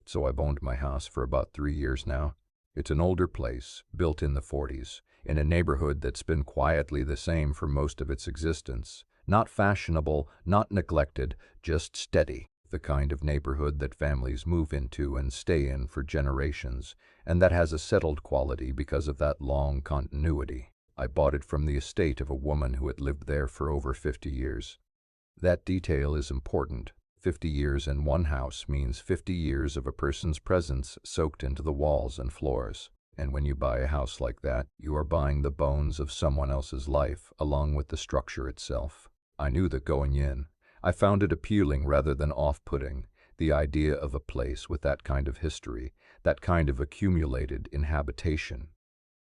so I've owned my house for about 3 years now. It's an older place, built in the 40s, in a neighborhood that's been quietly the same for most of its existence. Not fashionable, not neglected, just steady. The kind of neighborhood that families move into and stay in for generations, and that has a settled quality because of that long continuity. I bought it from the estate of a woman who had lived there for over 50 years. That detail is important. 50 years in one house means 50 years of a person's presence soaked into the walls and floors. And when you buy a house like that, you are buying the bones of someone else's life, along with the structure itself. I knew that going in. I found it appealing rather than off-putting, the idea of a place with that kind of history, that kind of accumulated inhabitation.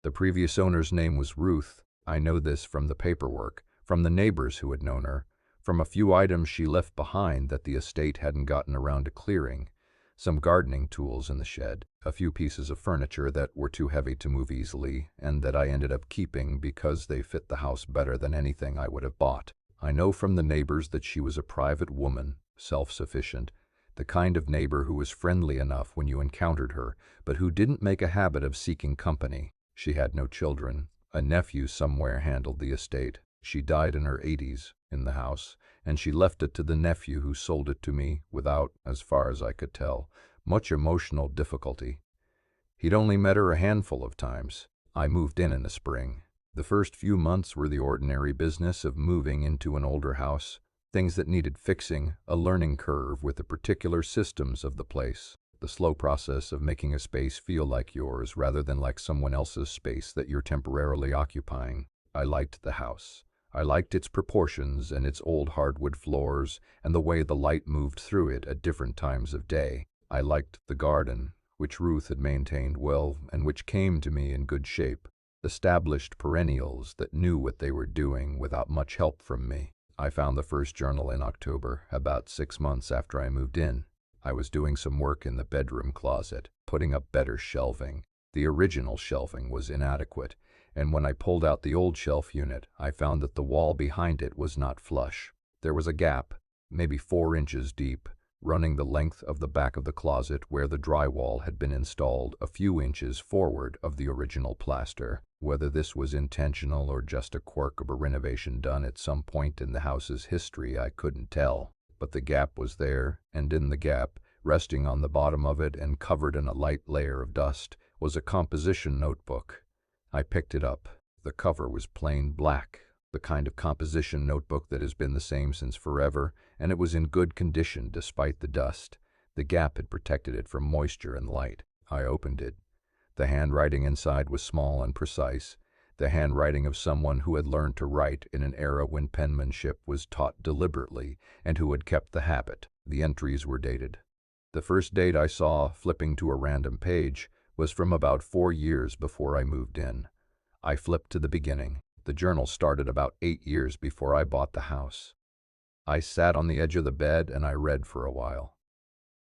The previous owner's name was Ruth. I know this from the paperwork, from the neighbors who had known her, from a few items she left behind that the estate hadn't gotten around to clearing, some gardening tools in the shed, a few pieces of furniture that were too heavy to move easily and that I ended up keeping because they fit the house better than anything I would have bought. I know from the neighbors that she was a private woman, self-sufficient, the kind of neighbor who was friendly enough when you encountered her, but who didn't make a habit of seeking company. She had no children. A nephew somewhere handled the estate. She died in her 80s, in the house, and she left it to the nephew who sold it to me without, as far as I could tell, much emotional difficulty. He'd only met her a handful of times. I moved in the spring. The first few months were the ordinary business of moving into an older house, things that needed fixing, a learning curve with the particular systems of the place, the slow process of making a space feel like yours rather than like someone else's space that you're temporarily occupying. I liked the house. I liked its proportions and its old hardwood floors and the way the light moved through it at different times of day. I liked the garden, which Ruth had maintained well and which came to me in good shape. Established perennials that knew what they were doing without much help from me. I found the first journal in October, about 6 months after I moved in. I was doing some work in the bedroom closet, putting up better shelving. The original shelving was inadequate, and when I pulled out the old shelf unit, I found that the wall behind it was not flush. There was a gap, maybe 4 inches deep, running the length of the back of the closet where the drywall had been installed a few inches forward of the original plaster. Whether this was intentional or just a quirk of a renovation done at some point in the house's history, I couldn't tell. But the gap was there, and in the gap, resting on the bottom of it and covered in a light layer of dust, was a composition notebook. I picked it up. The cover was plain black, the kind of composition notebook that has been the same since forever, and it was in good condition despite the dust. The gap had protected it from moisture and light. I opened it. The handwriting inside was small and precise, the handwriting of someone who had learned to write in an era when penmanship was taught deliberately and who had kept the habit. The entries were dated. The first date I saw, flipping to a random page, was from about 4 years before I moved in. I flipped to the beginning. The journal started about 8 years before I bought the house. I sat on the edge of the bed and I read for a while.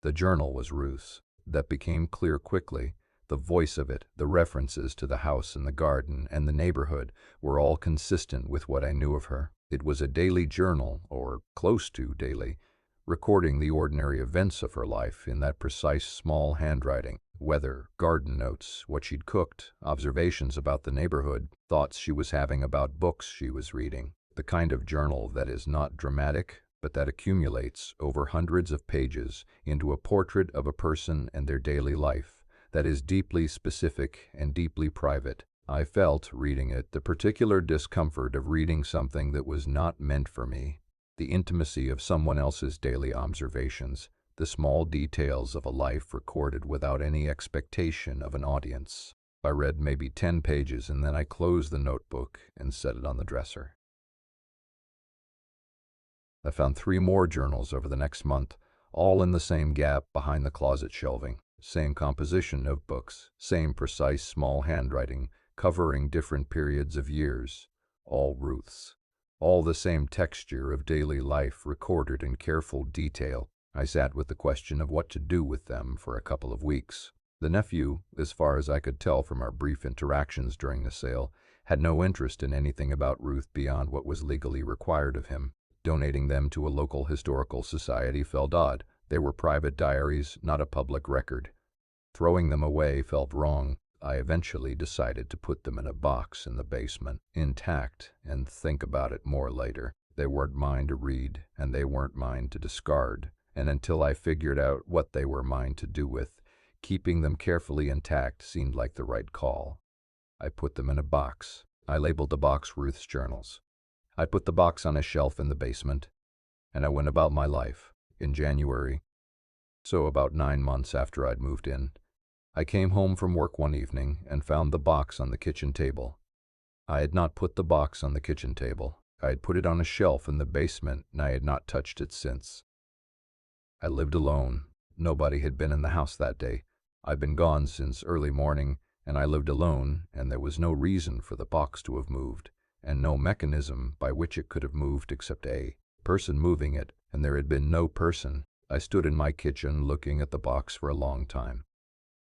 The journal was Ruth's. That became clear quickly. The voice of it, the references to the house and the garden and the neighborhood were all consistent with what I knew of her. It was a daily journal, or close to daily, recording the ordinary events of her life in that precise small handwriting. Weather, garden notes, what she'd cooked, observations about the neighborhood, thoughts she was having about books she was reading. The kind of journal that is not dramatic, but that accumulates over hundreds of pages into a portrait of a person and their daily life. That is deeply specific and deeply private. I felt, reading it, the particular discomfort of reading something that was not meant for me, the intimacy of someone else's daily observations, the small details of a life recorded without any expectation of an audience. I read maybe 10 pages and then I closed the notebook and set it on the dresser. I found 3 more journals over the next month, all in the same gap behind the closet shelving. Same composition of books, same precise small handwriting, covering different periods of years, all Ruth's. All the same texture of daily life recorded in careful detail. I sat with the question of what to do with them for a couple of weeks. The nephew, as far as I could tell from our brief interactions during the sale, had no interest in anything about Ruth beyond what was legally required of him. Donating them to a local historical society felt odd. They were private diaries, not a public record. Throwing them away felt wrong. I eventually decided to put them in a box in the basement, intact, and think about it more later. They weren't mine to read, and they weren't mine to discard. And until I figured out what they were mine to do with, keeping them carefully intact seemed like the right call. I put them in a box. I labeled the box Ruth's Journals. I put the box on a shelf in the basement, and I went about my life. In January, so about 9 months after I'd moved in, I came home from work one evening and found the box on the kitchen table. I had not put the box on the kitchen table. I had put it on a shelf in the basement, and I had not touched it since. I lived alone. Nobody had been in the house that day. I'd been gone since early morning, and I lived alone, and there was no reason for the box to have moved, and no mechanism by which it could have moved except a person moving it, and there had been no person. I stood in my kitchen looking at the box for a long time.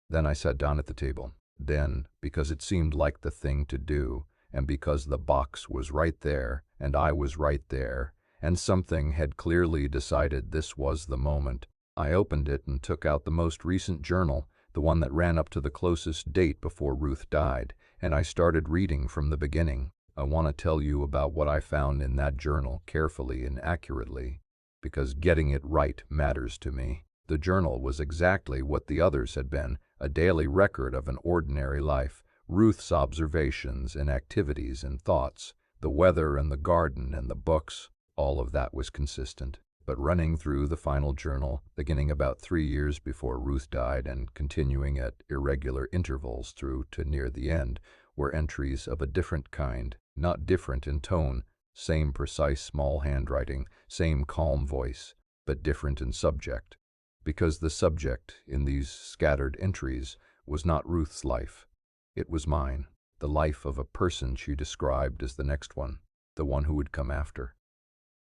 Then I sat down at the table. Then, because it seemed like the thing to do, and because the box was right there, and I was right there, and something had clearly decided this was the moment, I opened it and took out the most recent journal, the one that ran up to the closest date before Ruth died, and I started reading from the beginning. I want to tell you about what I found in that journal carefully and accurately, because getting it right matters to me. The journal was exactly what the others had been, a daily record of an ordinary life, Ruth's observations and activities and thoughts, the weather and the garden and the books, all of that was consistent. But running through the final journal, beginning about 3 years before Ruth died and continuing at irregular intervals through to near the end, were entries of a different kind, not different in tone, same precise small handwriting, same calm voice, but different in subject. Because the subject in these scattered entries was not Ruth's life. It was mine, the life of a person she described as the next one, the one who would come after.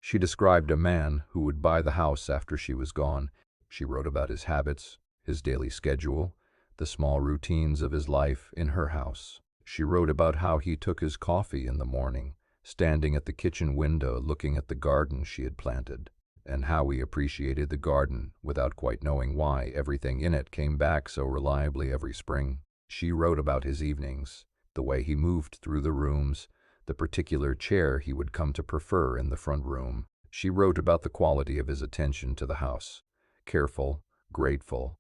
She described a man who would buy the house after she was gone. She wrote about his habits, his daily schedule, the small routines of his life in her house. She wrote about how he took his coffee in the morning, standing at the kitchen window looking at the garden she had planted, and how he appreciated the garden without quite knowing why everything in it came back so reliably every spring. She wrote about his evenings, the way he moved through the rooms, the particular chair he would come to prefer in the front room. She wrote about the quality of his attention to the house, careful, grateful,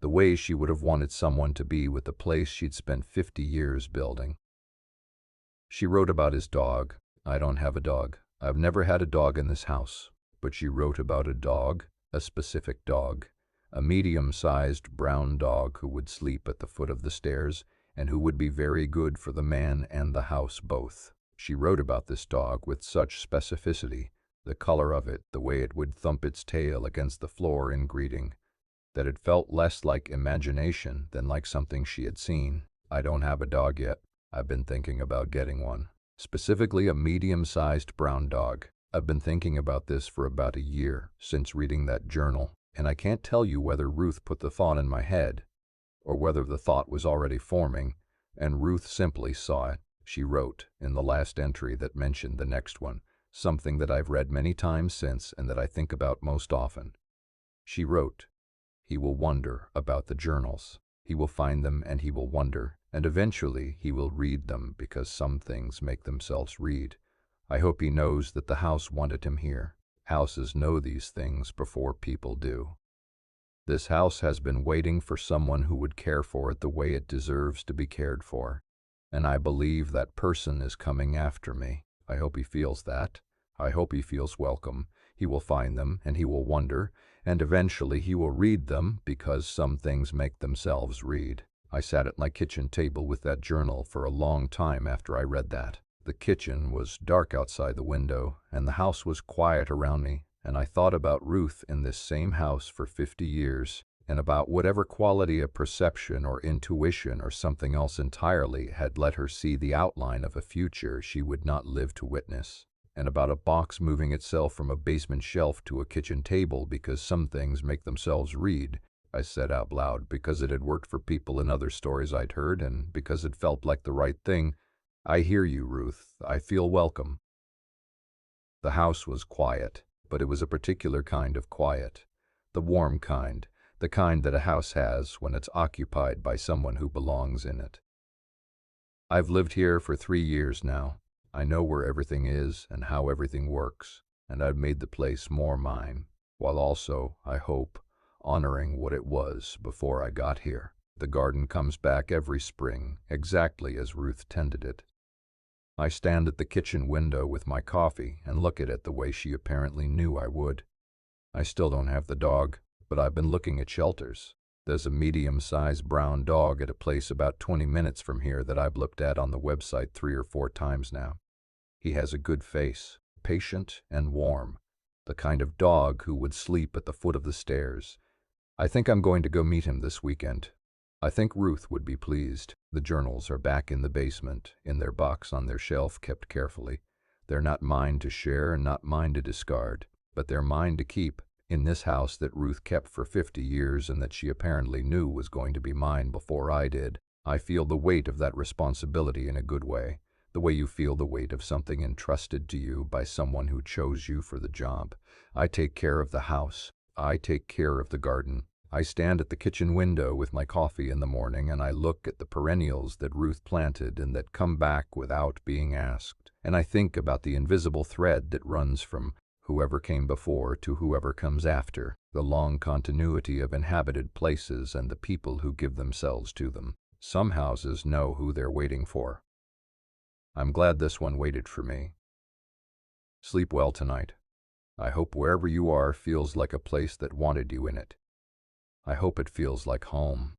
the way she would have wanted someone to be with the place she'd spent 50 years building. She wrote about his dog. I don't have a dog. I've never had a dog in this house. But she wrote about a dog, a specific dog, a medium-sized brown dog who would sleep at the foot of the stairs and who would be very good for the man and the house both. She wrote about this dog with such specificity, the color of it, the way it would thump its tail against the floor in greeting, that it felt less like imagination than like something she had seen. I don't have a dog yet. I've been thinking about getting one, specifically a medium-sized brown dog. I've been thinking about this for about a year since reading that journal, and I can't tell you whether Ruth put the thought in my head or whether the thought was already forming, and Ruth simply saw it. She wrote, in the last entry that mentioned the next one, something that I've read many times since and that I think about most often. She wrote, "He will wonder about the journals. He will find them and he will wonder, and eventually he will read them because some things make themselves read. I hope he knows that the house wanted him here. Houses know these things before people do. This house has been waiting for someone who would care for it the way it deserves to be cared for, and I believe that person is coming after me. I hope he feels that. I hope he feels welcome. He will find them and he will wonder, and eventually he will read them because some things make themselves read." I sat at my kitchen table with that journal for a long time after I read that. The kitchen was dark outside the window, and the house was quiet around me, and I thought about Ruth in this same house for 50 years, and about whatever quality of perception or intuition or something else entirely had let her see the outline of a future she would not live to witness, and about a box moving itself from a basement shelf to a kitchen table because some things make themselves read. I said out loud because it had worked for people in other stories I'd heard and because it felt like the right thing. "I hear you, Ruth. I feel welcome." The house was quiet, but it was a particular kind of quiet. The warm kind, the kind that a house has when it's occupied by someone who belongs in it. I've lived here for 3 years now. I know where everything is and how everything works, and I've made the place more mine, while also, I hope, honoring what it was before I got here. The garden comes back every spring, exactly as Ruth tended it. I stand at the kitchen window with my coffee and look at it the way she apparently knew I would. I still don't have the dog, but I've been looking at shelters. There's a medium-sized brown dog at a place about 20 minutes from here that I've looked at on the website 3 or 4 times now. He has a good face, patient and warm, the kind of dog who would sleep at the foot of the stairs. I think I'm going to go meet him this weekend. I think Ruth would be pleased. The journals are back in the basement, in their box on their shelf kept carefully. They're not mine to share and not mine to discard, but they're mine to keep, in this house that Ruth kept for 50 years and that she apparently knew was going to be mine before I did. I feel the weight of that responsibility in a good way, the way you feel the weight of something entrusted to you by someone who chose you for the job. I take care of the house. I take care of the garden. I stand at the kitchen window with my coffee in the morning and I look at the perennials that Ruth planted and that come back without being asked. And I think about the invisible thread that runs from whoever came before to whoever comes after, the long continuity of inhabited places and the people who give themselves to them. Some houses know who they're waiting for. I'm glad this one waited for me. Sleep well tonight. I hope wherever you are feels like a place that wanted you in it. I hope it feels like home.